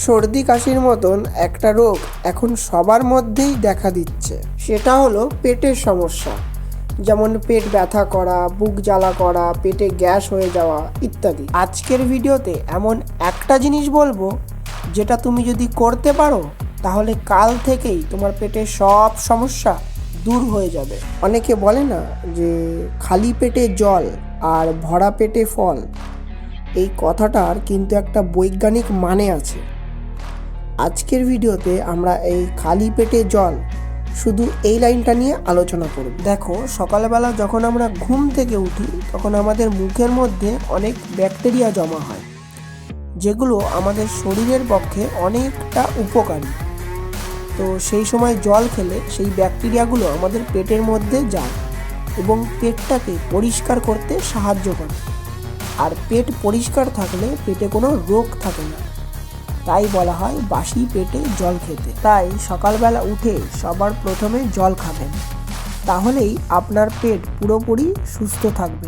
সর্দি কাশির মতন একটা রোগ এখন সবার মধ্যেই দেখা দিচ্ছে, সেটা হলো পেটের সমস্যা। যেমন পেট ব্যথা করা, বুক জ্বালা করা, পেটে গ্যাস হয়ে যাওয়া ইত্যাদি। আজকের ভিডিওতে এমন একটা জিনিস বলবো যেটা তুমি যদি করতে পারো তাহলে কাল থেকেই তোমার পেটের সব সমস্যা দূর হয়ে যাবে। অনেকে বলে না যে খালি পেটে জল আর ভরা পেটে ফল, এই কথাটার কিন্তু একটা বৈজ্ঞানিক মানে আছে। আজকের ভিডিওতে আমরা এই খালি পেটে জল শুধু এই লাইনটা নিয়ে আলোচনা করব। দেখো, সকালবেলা যখন আমরা ঘুম থেকে উঠি তখন আমাদের মুখের মধ্যে অনেক ব্যাকটেরিয়া জমা হয়, যেগুলো আমাদের শরীরের পক্ষে অনেকটা উপকারী। তো সেই সময় জল খেলে সেই ব্যাকটেরিয়াগুলো আমাদের পেটের মধ্যে যায় এবং পেটটাকে পরিষ্কার করতে সাহায্য করে। আর পেট পরিষ্কার থাকলে পেটে কোনো রোগ থাকে না, তাই বলা হয় বাসি পেটে জল খেতে। তাই সকালবেলা উঠে সবার প্রথমে জল খাবেন, তাহলেই আপনার পেট পুরোপুরি সুস্থ থাকবে।